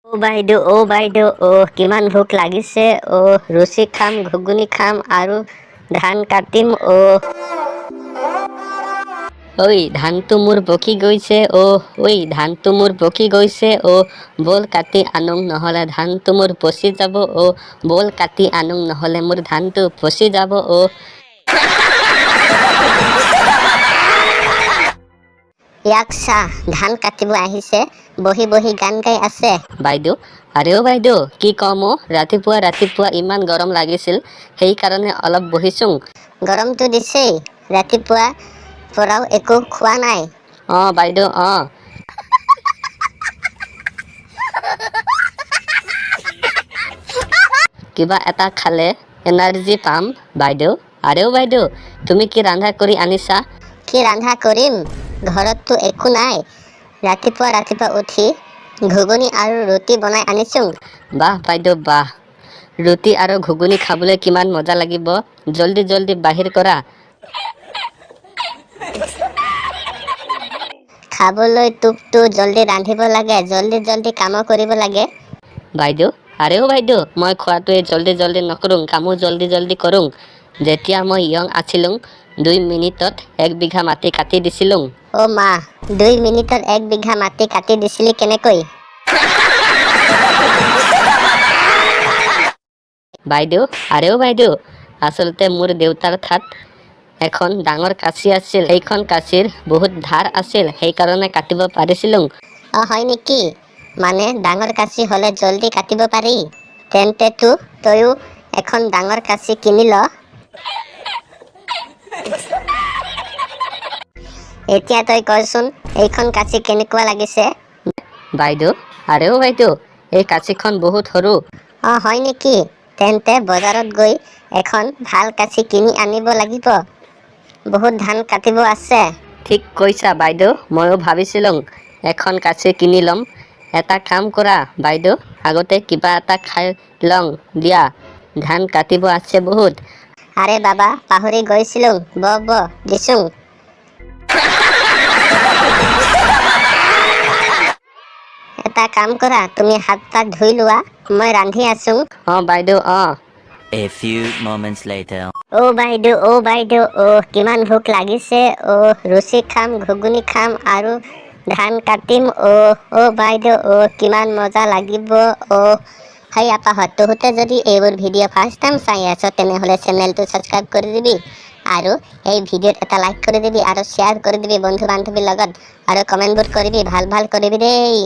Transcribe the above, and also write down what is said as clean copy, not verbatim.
অ কিমান ভোক লাগিছে ৰুচি খাম ঘুগুনি খাম আৰু ধান কাটিম ঐ ধানটো মোৰ পকি গৈছে ঐ ধানটো মোৰ পকি গৈছে বল কাটি আনোং নহ'লে ধানটো মোৰ পচি যাব বল কাটি আনোং নহ'লে মোৰ ধানটো পচি যাব ইয়াক চাহ ধান কাটিব আহিছে বহি বহি গান গাই আছে বাইদেউ বাইদেউ কি কম ৰাতিপুৱা ইমান গৰম লাগিছিল সেইকাৰণে অলপ বহিছোং গৰমটো দিছেই ৰাতিপুৱা পৰাও একো খোৱা নাই বাইদেউ কিবা এটা খালে এনাৰ্জি পাম বাইদেউ বাইদেউ তুমি কি ৰান্ধা কৰি আনিছা কি ৰান্ধা কৰিম ঘৰততো একো নাই ৰাতিপুৱা উঠি ঘুগুনি আৰু ৰুটি বনাই আনিছো বাহ বাইদেউ বাহ ৰুটি আৰু ঘুগুনি খাবলৈ কিমান মজা লাগিব জল্দি বাহিৰ কৰা খাবলৈ তোকতো জল্দি ৰান্ধিব লাগে জল্দি কাম কৰিব লাগে বাইদেউ বাইদেউ মই খোৱাটোৱে জল্দি নকৰোঁ কামো জল্দি কৰোঁ যেতিয়া মই ইয়ং আছিলো 2 মিনিটত 1 বিঘা মাটি কাটি দিছিলো মা 2 মিনিটত 1 বিঘা মাটি কাটি দিছিলি কেনেকৈ বাইদেউ বাইদেউ আচলতে মোৰ দেউতাৰ ঠাত এখন ডাঙৰ কাঁচি আছিল এইখন কাঁচিৰ বহুত ধাৰ আছিল সেইকাৰণে কাটিব পাৰিছিলো হয় নেকি মানে ডাঙৰ কাঁচি হলে জল্দি কাটিব পাৰি তেন্তেতো তয়ো এখন ডাঙৰ কাঁচি কিনি ল এতিয়া তই কচোন এইখন কাঁচি কেনেকুৱা লাগিছে বাইদেউ বাইদেউ এই কাঁচিখন বহুত সৰু হয় নেকি তেন্তে বজাৰত গৈ এখন ভাল কাঁচি কিনি আনিব লাগিব বহুত ধান কাটিব আছে ঠিক কৈছা বাইদেউ ময়ো ভাবিছিলো এখন কাঁচি কিনি ল'ম এটা কাম কৰা বাইদেউ আগতে কিবা এটা খাই লওঁ দিয়া ধান কাটিব আছে বহুত আৰে বাবা পাহৰি গৈছিলো দিছো এটা কাম কৰা তুমি হাত পাত ধুই লোৱা মই ৰান্ধি আছো বাইদেউ A few moments later. বাইদেউ কিমান ভোক লাগিছে ৰুচি খাম ঘুগুনি খাম আৰু ধান কাটিম বাইদেউ কিমান মজা লাগিব হাই আপাহঁত তহঁতে যদি এইবোৰ ভিডিঅ' ফাৰ্ষ্ট টাইম চাই আছ তেনেহ'লে চেনেলটো ছাবস্ক্ৰাইব কৰি দিবি আৰু এই ভিডিঅ'ত এটা লাইক কৰি দিবি আৰু শ্বেয়াৰ কৰি দিবি বন্ধু বান্ধৱীৰ লগত আৰু কমেণ্টবোৰ কৰিবি ভাল কৰিবি দেই